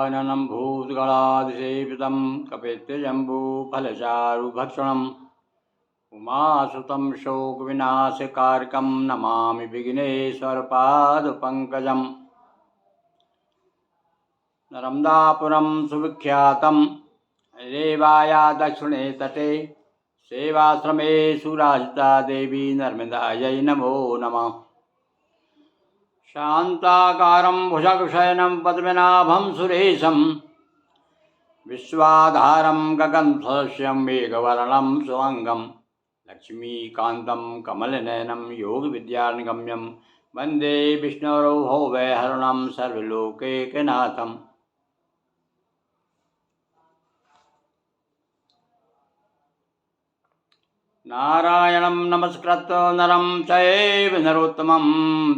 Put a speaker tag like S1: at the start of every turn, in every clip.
S1: काननं भूतगणाधिसेवितं कपित्यजम्बूफलचारुभक्षणम् उमासुतं शोकविनाशकारकं नमामि विघ्नेश्वरपादपङ्कजम्। नर्मदापुरं सुविख्यातं रेवाया दक्षिणे तटे सेवाश्रमे सुराजिता देवी नर्मदायै नमो नमः। शान्ताकारं भुजगशयनं पद्मनाभं सुरेशं विश्वाधारं गगनसदृशं मेघवर्णं सुअङ्गं लक्ष्मीकान्तं कमलनयनं योगविद्यानिगम्यं वन्दे विष्णोर्भो वैहरणं सर्वलोकैकनाथम्। नारायणं नमस्कृत्य नरं चैव नरोत्तमं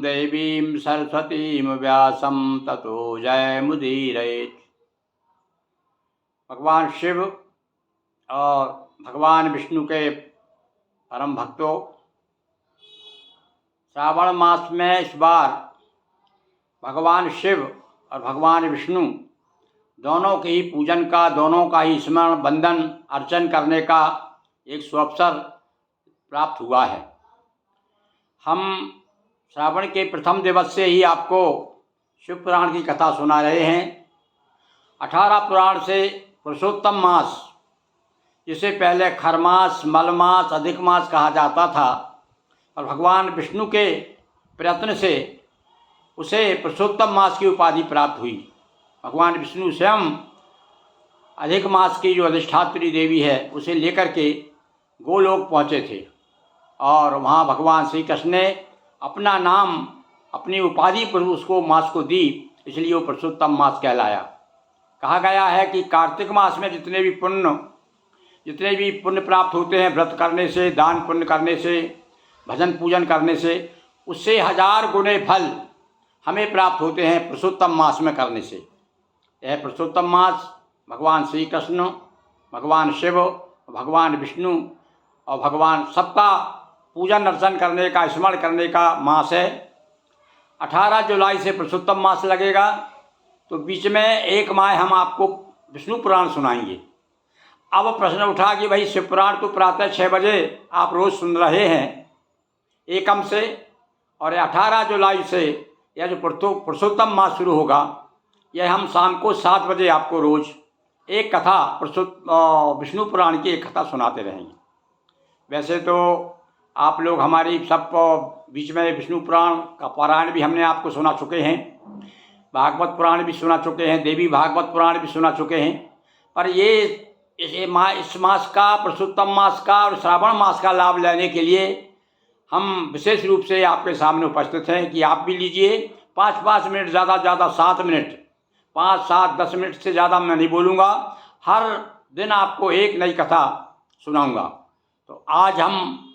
S1: देवीं सरस्वतीं व्यासं ततो जयमुदीरयेत्। भगवान शिव और भगवान विष्णु के परम भक्तों, श्रावण मास में इस बार भगवान शिव और भगवान विष्णु दोनों के ही पूजन का, दोनों का ही स्मरण बंदन अर्चन करने का एक सुअवसर प्राप्त हुआ है। हम श्रावण के प्रथम दिवस से ही आपको शिव पुराण की कथा सुना रहे हैं। 18 पुराण से पुरुषोत्तम मास, जिसे पहले खरमास, मलमास, अधिक मास कहा जाता था, और भगवान विष्णु के प्रयत्न से उसे पुरुषोत्तम मास की उपाधि प्राप्त हुई। भगवान विष्णु स्वयं अधिक मास की जो अधिष्ठात्री देवी है उसे लेकर के गोलोक पहुँचे थे, और वहाँ भगवान श्री कृष्ण ने अपना नाम, अपनी उपाधि पर उसको मास को दी, इसलिए वो पुरुषोत्तम मास कहलाया। कहा गया है कि कार्तिक मास में जितने भी पुण्य प्राप्त होते हैं व्रत करने से, दान पुण्य करने से, भजन पूजन करने से, उससे 1000 गुने फल हमें प्राप्त होते हैं पुरुषोत्तम मास में करने से। यह पुरुषोत्तम मास भगवान श्री कृष्ण, भगवान शिव, भगवान विष्णु और भगवान सबका पूजन अर्चन करने का, स्मरण करने का मास है। 18 जुलाई से पुरुषोत्तम मास लगेगा, तो बीच में एक माह हम आपको विष्णु पुराण सुनाएंगे। अब प्रश्न उठा कि भाई शिव पुराण तो प्रातः 6 बजे आप रोज़ सुन रहे हैं एकम से, और 18 जुलाई से यह जो पुरुषोत्तम मास शुरू होगा, यह हम शाम को 7 बजे आपको रोज़ एक कथा विष्णु पुराण की एक कथा सुनाते रहेंगे। वैसे तो आप लोग हमारी सब बीच में विष्णु पुराण का पारायण भी हमने आपको सुना चुके हैं, भागवत पुराण भी सुना चुके हैं, देवी भागवत पुराण भी सुना चुके हैं, पर इस मास का, पुरुषोत्तम मास का और श्रावण मास का लाभ लेने के लिए हम विशेष रूप से आपके सामने उपस्थित हैं कि आप भी लीजिए। 5-5 मिनट, ज़्यादा 7 मिनट, 5, 7, 10 मिनट से ज़्यादा मैं नहीं बोलूँगा। हर दिन आपको एक नई कथा सुनाऊँगा। तो आज हम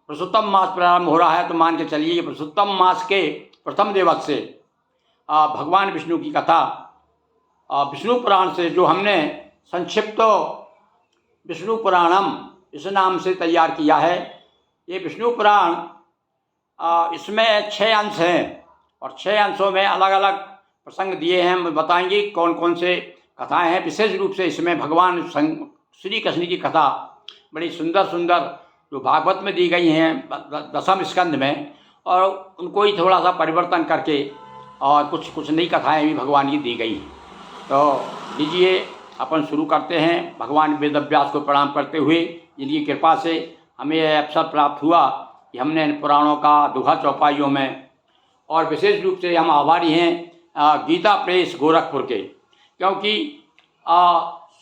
S1: पुरुषोत्तम मास प्रारंभ हो रहा है, तो मान के चलिए कि पुरुषोत्तम मास के प्रथम दिवस से भगवान विष्णु की कथा विष्णु पुराण से, जो हमने संक्षिप्त विष्णु पुराणम इस नाम से तैयार किया है। ये विष्णु पुराण, इसमें 6 अंश हैं, और 6 अंशों में अलग अलग प्रसंग दिए हैं। हम बताएंगे कौन कौन से कथाएं हैं। विशेष रूप से इसमें भगवान श्री कृष्ण की कथा बड़ी सुंदर सुंदर जो भागवत में दी गई हैं 10वें स्कंद में, और उनको ही थोड़ा सा परिवर्तन करके और कुछ नई कथाएं भी भगवान की दी गई हैं। तो लीजिए अपन शुरू करते हैं। भगवान वेदव्यास को प्रणाम करते हुए, जिनकी कृपा से हमें यह अवसर प्राप्त हुआ कि हमने इन पुराणों का दुहा चौपाइयों में, और विशेष रूप से हम आभारी हैं गीता प्रेस गोरखपुर के, क्योंकि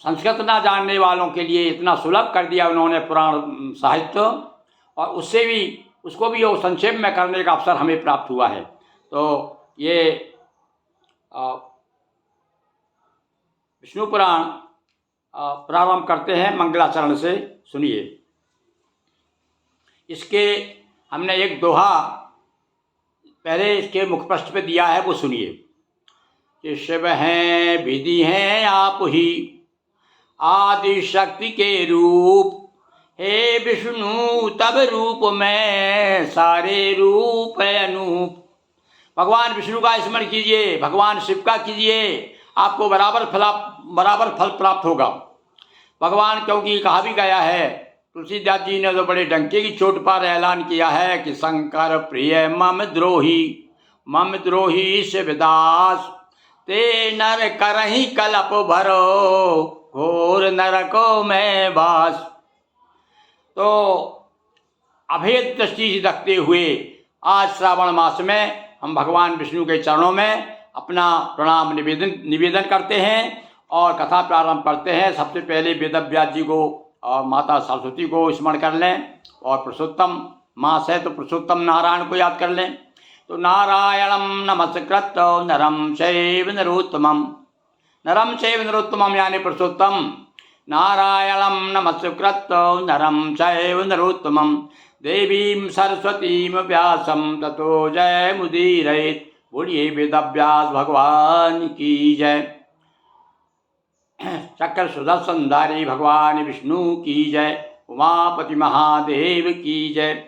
S1: संस्कृत ना जानने वालों के लिए इतना सुलभ कर दिया उन्होंने पुराण साहित्य, और उसको भी वो संक्षेप में करने का अवसर हमें प्राप्त हुआ है। तो ये विष्णु पुराण प्रारंभ करते हैं मंगलाचरण से। सुनिए, इसके हमने एक दोहा पहले इसके मुखपृष्ठ पे दिया है, वो सुनिए कि शिव हैं विधि हैं आप ही आदि शक्ति के रूप, हे विष्णु तब रूप में सारे रूप है अनूप। भगवान विष्णु का स्मरण कीजिए, भगवान शिव का कीजिए, आपको बराबर फल प्राप्त होगा। भगवान, क्योंकि कहा भी गया है, तुलसीदास जी ने तो बड़े डंके की चोट पर ऐलान किया है कि शंकर प्रिय मम द्रोही शिवदास, ते नर करही कलप भरो, घोर नरको में वास। तो अभेद दृष्टि से रखते हुए आज श्रावण मास में हम भगवान विष्णु के चरणों में अपना प्रणाम निवेदन करते हैं और कथा प्रारंभ करते हैं। सबसे पहले वेदव्यास जी को और माता सरस्वती को स्मरण कर लें, और पुरुषोत्तम मास है तो पुरुषोत्तम नारायण को याद कर लें। तो नारायणं नमस्कृत्य नरं चैव नरोत्तमं यानी पुरुषोत्तम, नारायणं नमस्कृत्य नरं चैव नरोत्तमं, देवीं सरस्वतीं व्यासं ततो जयमुदीरयेत्। बोलिए वेदव्यास भगवान की जय। चक्र सुदर्शनधारी भगवान विष्णु की जय। उमापति महादेव की जय।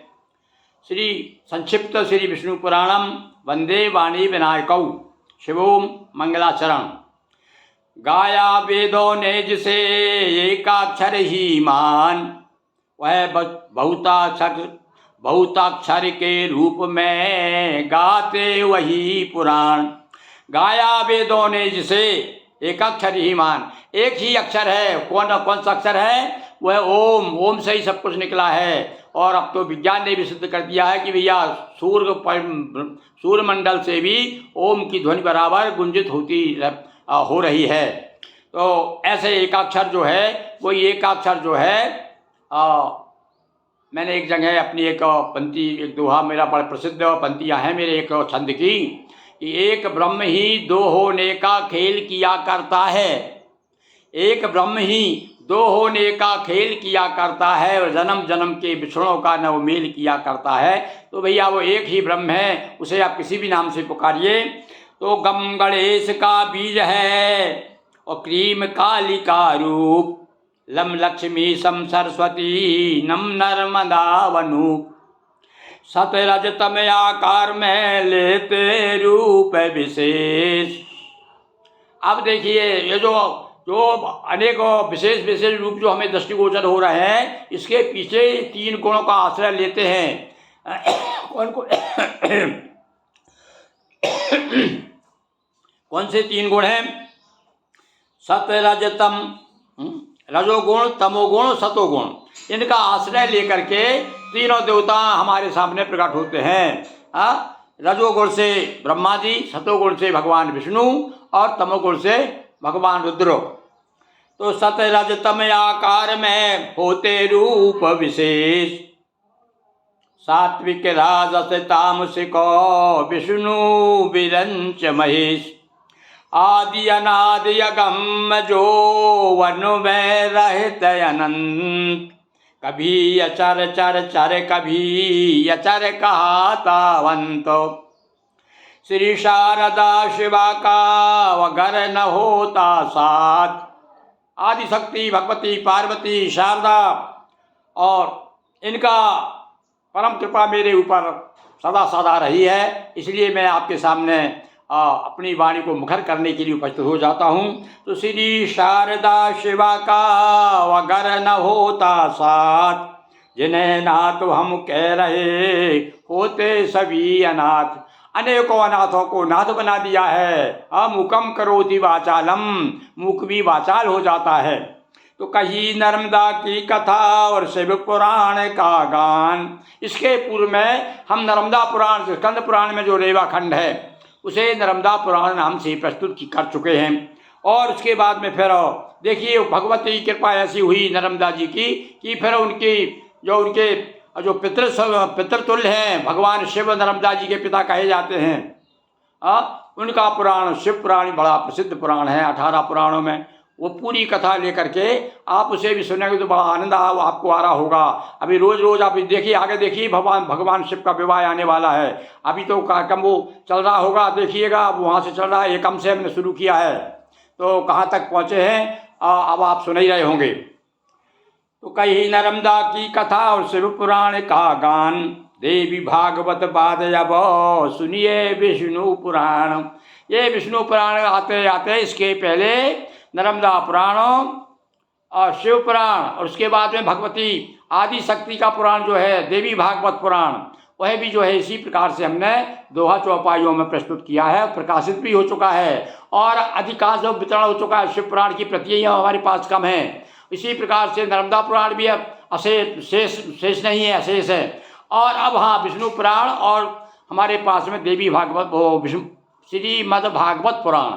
S1: श्री संक्षिप्त श्री विष्णु पुराणम वंदे वाणी विनायकौ शिवोम मंगलाचरण। गाया वेदों ने जिसे एकाक्षर ही मान, वह बहुताक्षर के रूप में गाते वही पुराण। गाया वेदों ने जिसे एकाक्षर ही मान, एक ही अक्षर है। कौन सा अक्षर है? वह ओम से ही सब कुछ निकला है। और अब तो विज्ञान ने भी सिद्ध कर दिया है कि भैया सूर्यमंडल से भी ओम की ध्वनि बराबर गुंजित हो रही है। तो ऐसे एकाक्षर जो है, वो एकाक्षर जो है, मैंने एक जगह अपनी एक पंक्ति, एक दोहा मेरा बड़ा प्रसिद्ध पंक्तियाँ हैं मेरे एक छंद की, कि एक ब्रह्म ही दो होने का खेल किया करता है। एक ब्रह्म ही दो होने का खेल किया करता है, और जन्म जन्म के बिछड़ों का नव मेल किया करता है। तो भैया वो एक ही ब्रह्म है, उसे आप किसी भी नाम से पुकारिए। तो गम गणेश का बीज है और क्रीम काली का रूप, लम लक्ष्मी सम सरस्वती नम नर्मदा वनूप, सतरज तम आकार में लेते रूप विशेष। अब देखिए, ये जो अनेक विशेष रूप जो हमें दृष्टिगोचर हो रहे हैं, इसके पीछे तीन गुणों का आश्रय लेते हैं। कौन से तीन गुण हैं? सत रज तम, रजोगुण, तमोगुण, सतोगुण, इनका आश्रय लेकर के तीनों देवता हमारे सामने प्रकट होते हैं। रजोगुण से ब्रह्मा जी, सतोगुण से भगवान विष्णु और तमोगुण से भगवान रुद्र। तो सत रज तम आकार में होते रूप विशेष, सात्विक राजस तामसिको विष्णु विरंच महेश, आदि अनादि अगम जो वन में रहते अनंत, कभी अचर चर चर कभी अचर कहातावंत, श्री शारदा शिवा का वगर न होता साथ, आदि शक्ति भगवती पार्वती शारदा और इनका परम कृपा मेरे ऊपर सदा सदा रही है। इसलिए मैं आपके सामने अपनी वाणी को मुखर करने के लिए उपस्थित हो जाता हूँ। तो श्री शारदा शिवा का वगर न होता साथ, जिन्हें नाथ हम कह रहे होते सभी अनाथ। अनेकों अनाथों को नाथ बना दिया है। मुकम करोति वाचालम, मुख भी वाचाल हो जाता है। तो कही नर्मदा की कथा और शिव पुराण का गान। इसके पूर्व में हम नर्मदा पुराण, स्कंद पुराण में जो रेवा खंड है उसे नर्मदा पुराण नाम से प्रस्तुत कर चुके हैं। और उसके बाद में फिर देखिए भगवती की कृपा ऐसी हुई नर्मदा जी की कि फिर उनके जो पितृतुल्य हैं भगवान शिव नर्मदा जी के पिता कहे जाते हैं, उनका पुराण शिव पुराण बड़ा प्रसिद्ध पुराण है 18 पुराणों में। वो पूरी कथा लेकर के आप उसे भी सुनेंगे तो बड़ा आनंद आपको आ रहा होगा। अभी रोज रोज आप देखिए, आगे देखिए भगवान शिव का विवाह आने वाला है। अभी तो कार्यक्रम वो चल रहा होगा, देखिएगा वहाँ से चल रहा है। एकम से हमने शुरू किया है तो कहाँ तक पहुँचे हैं अब आप सुन ही रहे होंगे। तो कही नर्मदा की कथा और शिव पुराण का गान, देवी भागवत बाद अब सुनिए विष्णु पुराण। ये विष्णु पुराण आते आते इसके पहले नर्मदा पुराण और शिव पुराण और उसके बाद में भगवती आदि शक्ति का पुराण जो है देवी भागवत पुराण, वह भी जो है इसी प्रकार से हमने दोहा चौपाइयों में प्रस्तुत किया है, प्रकाशित भी हो चुका है और अधिकांश वितरण हो चुका है। शिव पुराण की प्रतियां हमारे पास कम है। इसी प्रकार से नर्मदा पुराण भी अब शेष नहीं है, अशेष है। और अब हाँ, विष्णु पुराण और हमारे पास में देवी भागवत विष्णु श्रीमद् भागवत पुराण,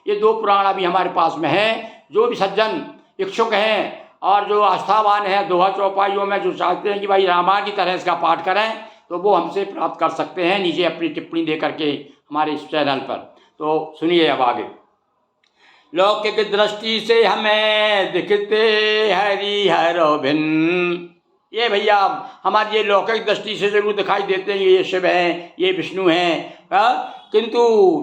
S1: ये दो पुराण अभी हमारे पास में है। जो भी सज्जन इच्छुक हैं और जो आस्थावान हैं दोहा चौपाइयों में, जो चाहते हैं कि भाई रामायण की तरह इसका पाठ करें, तो वो हमसे प्राप्त कर सकते हैं नीचे अपनी टिप्पणी दे करके हमारे इस चैनल पर। तो सुनिए अब आगे। लौकिक दृष्टि से हमें दिखते हरिहर भिन्न, ये भैया हमारी ये लौकिक दृष्टि से जरूर दिखाई देते हैं, ये शिव हैं, ये विष्णु हैं, किंतु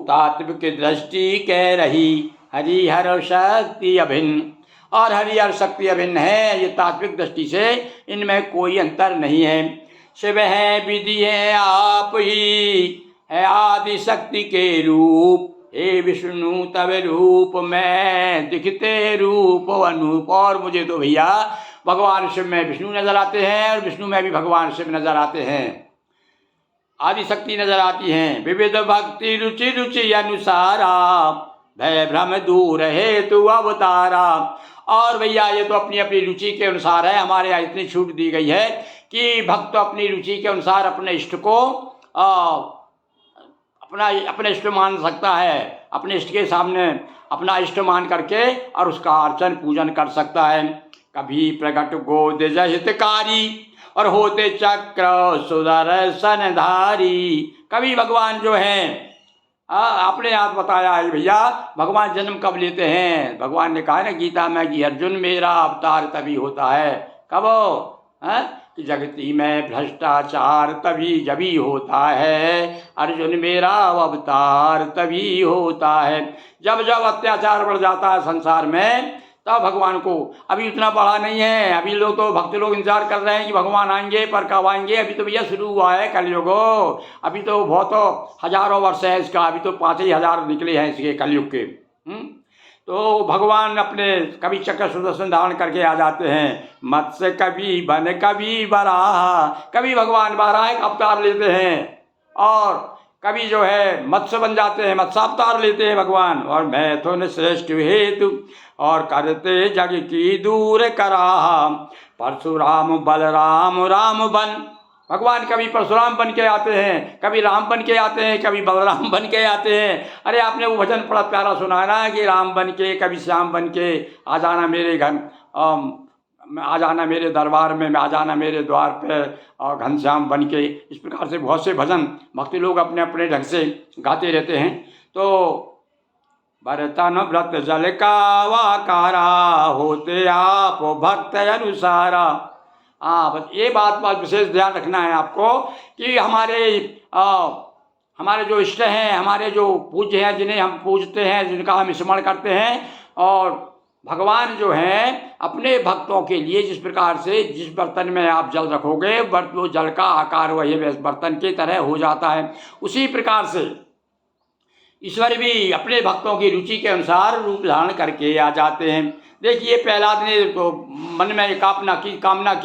S1: तात्विक दृष्टि कह रही हरिहर शक्ति अभिन्न, और हरिहर शक्ति अभिन्न है। ये तात्विक दृष्टि से इनमें कोई अंतर नहीं है। शिव है विधि है आप ही, है आदि शक्ति के रूप, हे विष्णु तब रूप में दिखते रूप अनूप। और मुझे तो भैया भगवान शिव में विष्णु नजर आते हैं और विष्णु में भी भगवान शिव नजर आते हैं, आदि शक्ति नजर आती हैं। विविध भक्ति रुचि रुचि अनुसारा, भय भ्रम दूर है तू अवतारा। और भैया ये तो अपनी अपनी रुचि के अनुसार है। हमारे यहाँ इतनी छूट दी गई है कि भक्त अपनी रुचि के अनुसार अपने इष्ट को अपने इष्ट मान सकता है, अपने इष्ट के सामने अपना इष्ट मान करके और उसका अर्चन पूजन कर सकता है। कभी प्रकट गोदज हितकारी और होते चक्र सुदर्शनधारी। कभी भगवान जो हैं आपने आप बताया है भैया, भगवान जन्म कब लेते हैं? भगवान ने कहा है ना गीता में कि अर्जुन मेरा अवतार तभी होता है। कब कि जगती में भ्रष्टाचार तभी जभी होता है, अर्जुन मेरा अवतार तभी होता है। जब जब अत्याचार बढ़ जाता है संसार में, तब भगवान को अभी उतना बढ़ा नहीं है। अभी लोग तो भक्त लोग इंतजार कर रहे हैं कि भगवान आएंगे पर कब आएंगे। अभी तो भैया शुरू हुआ है कलयुग, अभी तो बहुत हजारों वर्ष है इसका, अभी तो 5,000 निकले हैं इसके कलयुग के। तो भगवान अपने कभी चक्र सुदर्शन धारण करके आ जाते हैं। मत्स्य कभी बन कभी बराह, कभी भगवान बारह एक अवतार लेते हैं और कभी जो है मत्स्य बन जाते हैं, मत्स्यावतार लेते हैं भगवान। और मैथुन श्रेष्ठ हेतु और करते जग की दूर कराहा, परशुराम बलराम राम बन। भगवान कभी परशुराम बन के आते हैं, कभी राम बन के आते हैं, कभी बलराम बन के आते हैं। अरे आपने वो भजन बड़ा प्यारा सुना है ना कि राम बन के कभी श्याम बन के आ जाना मेरे घर, आ जाना मेरे दरबार में, आ जाना मेरे द्वार पे और घनश्याम बन के। इस प्रकार से बहुत से भजन भक्ति लोग अपने अपने ढंग से गाते रहते हैं। तो बर्तन व्रत जल का वाकारा, होते आप भक्त अनुसारा। बस ये बात विशेष ध्यान रखना है आपको कि हमारे जो इष्ट हैं, हमारे जो पूज्य हैं, जिन्हें हम पूजते हैं, जिनका हम स्मरण करते हैं, और भगवान जो हैं अपने भक्तों के लिए जिस प्रकार से जिस बर्तन में आप जल रखोगे वो जल का आकार वही बर्तन की तरह हो जाता है। उसी प्रकार से ईश्वर भी अपने भक्तों की रुचि के अनुसार रूप धारण करके आ जाते हैं। देखिए प्रहलाद ने तो मन में कामना की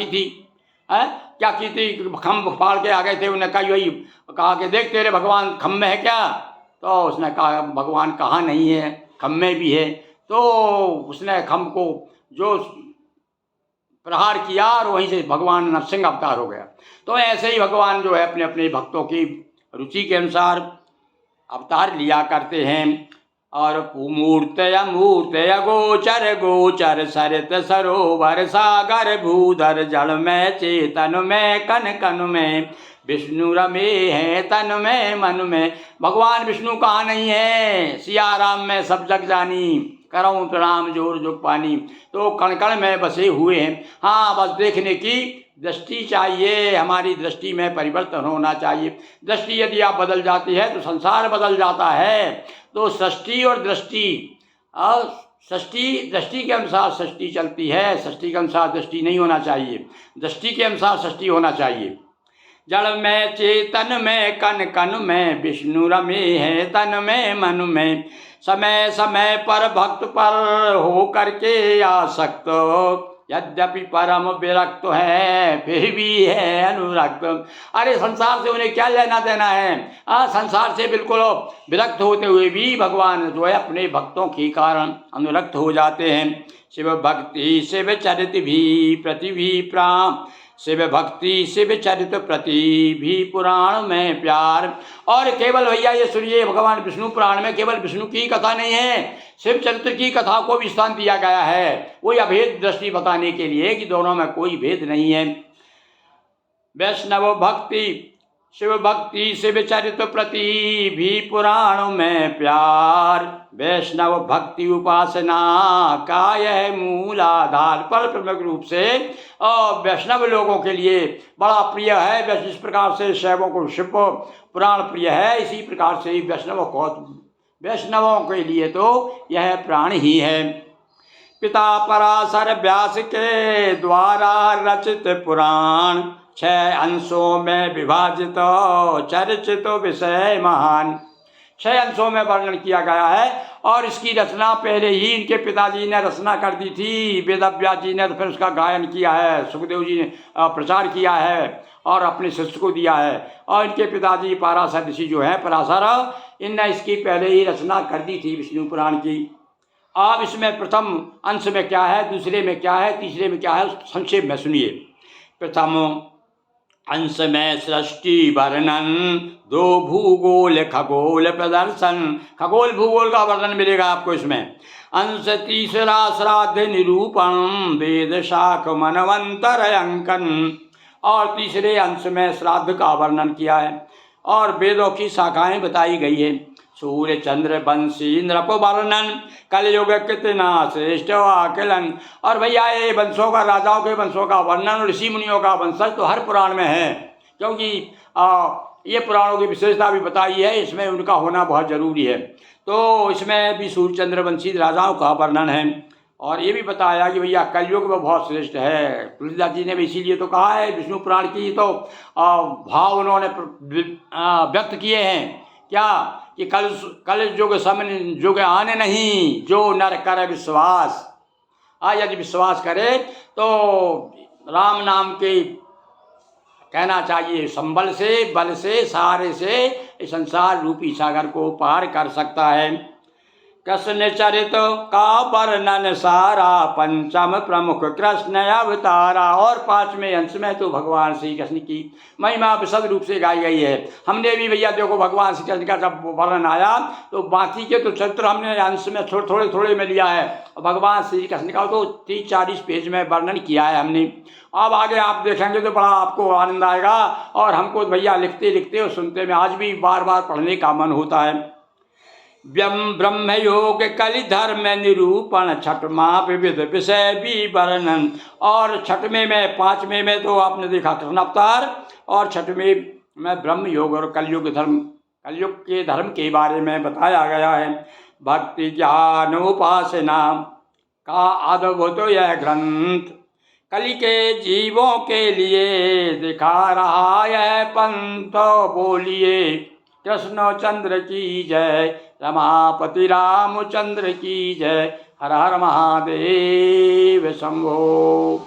S1: थी, क्या की थी? खम्भ फाड़ के आ गए थे। उन्हें कहा कि देख तेरे भगवान खम्भ में है क्या? तो उसने कहा भगवान कहाँ नहीं है, खम्भ में भी है। तो उसने खम्भ को जो प्रहार किया और वहीं से भगवान नरसिंह अवतार हो गया। तो ऐसे ही भगवान जो है अपने अपने भक्तों की रुचि के अनुसार अवतार लिया करते हैं। और मूर्त अमूर्त अगोचर गोचर सरित सरोवर सागर भूधर जल में चेतन में कन कन में, विष्णु रमे हैं तन में मन में। भगवान विष्णु कहाँ नहीं है? सिया राम में सब जग जानी, करऊं प्रणाम जोर जुग पानी। तो कण कण में बसे हुए हैं। हाँ, बस देखने की दृष्टि चाहिए, हमारी दृष्टि में परिवर्तन होना चाहिए। दृष्टि यदि आप बदल जाती है तो संसार बदल जाता है। तो सृष्टि और दृष्टि, और दृष्टि के अनुसार सृष्टि चलती है, सृष्टि के अनुसार दृष्टि नहीं होना चाहिए, दृष्टि के अनुसार सृष्टि होना चाहिए। जड़ में चेतन में कन कन में विष्णु रमे है तन में मन में। समय समय पर भक्त पर हो करके आसक्त, यद्यपि परम विरक्त है फिर भी है अनुरक्त। अरे संसार से उन्हें क्या लेना देना है, संसार से बिल्कुल विरक्त होते हुए भी भगवान जो है अपने भक्तों के कारण अनुरक्त हो जाते हैं। शिव भक्ति शिव चरित भी प्रति भी प्राण, शिव भक्ति शिव चरित प्रति भी पुराण में प्यार। और केवल भैया ये सुनिए, भगवान विष्णु पुराण में केवल विष्णु की कथा नहीं है, शिव चरित्र की कथा को भी स्थान दिया गया है, वही अभेद दृष्टि बताने के लिए कि दोनों में कोई भेद नहीं है। वैष्णव भक्ति शिव भक्ति शिव चरित प्रति भी पुराण में प्यार, वैष्णव भक्ति उपासना का यह मूल आधार। पर प्रमुख रूप से वैष्णव लोगों के लिए बड़ा प्रिय है, जिस प्रकार से शैवों को शिव पुराण प्रिय है, इसी प्रकार से वैष्णवों के लिए तो यह प्राण ही है। पिता पराशर व्यास के द्वारा रचित पुराण, 6 अंशों में विभाजित चर्चित विषय महान। 6 अंशों में वर्णन किया गया है और इसकी रचना पहले ही इनके पिताजी ने रचना कर दी थी। वेदव्यास जी ने तो फिर उसका गायन किया है, सुखदेव जी ने प्रचार किया है और अपने शिष्य को दिया है। और इनके पिताजी पराशर ऋषि जो है पराशर, इनने इसकी पहले ही रचना कर दी थी विष्णु पुराण की। अब इसमें प्रथम अंश में क्या है, दूसरे में क्या है, तीसरे में क्या है, संक्षेप में सुनिए। प्रथम अंश में सृष्टि वर्णन, 2 भूगोल खगोल प्रदर्शन, खगोल भूगोल का वर्णन मिलेगा आपको इसमें। अंश तीसरा श्राद्ध निरूपण, वेद शाख मनवंतर अंकन। और तीसरे अंश में श्राद्ध का वर्णन किया है और वेदों की शाखाएं बताई गई है। सूर्य चंद्र वंशी नृप वर्णन, कलयुग कितना श्रेष्ठ अकिलन। और भैया ये वंशों का, राजाओं के वंशों का वर्णन और ऋषि मुनियों का वंशज तो हर पुराण में है, क्योंकि ये पुराणों की विशेषता भी बताई है, इसमें उनका होना बहुत जरूरी है। तो इसमें भी सूर्य चंद्र वंशी राजाओं का वर्णन है और ये भी बताया कि भैया कलयुग में बहुत श्रेष्ठ है। तुलसीदास जी ने भी इसीलिए तो कहा है, विष्णु पुराण की तो भाव उन्होंने व्यक्त किए हैं क्या कि कल युग समय युग आने नहीं, जो नर कर विश्वास। यदि विश्वास करे तो राम नाम के कहना चाहिए संबल से, बल से, सहारे से इस संसार रूपी सागर को पार कर सकता है। कृष्ण चरित का वर्णन सारा, पंचम प्रमुख कृष्ण अवतारा। और 5वें अंश में तो भगवान श्री कृष्ण की महिमा विशद रूप से गाई गई है। हमने भी भैया देखो भगवान श्री कृष्ण का जब वर्णन आया तो बाकी के तो चरित्र हमने अंश में थोड़े में लिया है, और भगवान श्री कृष्ण का तो 30-40 पेज में वर्णन किया है हमने। अब आगे आप देखेंगे तो बड़ा आपको आनंद आएगा, और हमको भैया लिखते लिखते और सुनते में आज भी बार बार पढ़ने का मन होता है। ब्रह्म योग कलि धर्म निरूपण, 6वां विविध विषय भी वर्णन। और 6वें में 5वें में तो आपने देखा कृष्ण अवतार, और 6वें में ब्रह्म योग और कलयुग के धर्म के बारे में बताया गया है। भक्ति ज्ञान उपासना का अद्भुत यह ग्रंथ, कलि के जीवों के लिए दिखा रहा यह पंथ। बोलिए कृष्ण चंद्र की जय, रमापति रामचंद्र की जय। हर हर महादेव शंभो।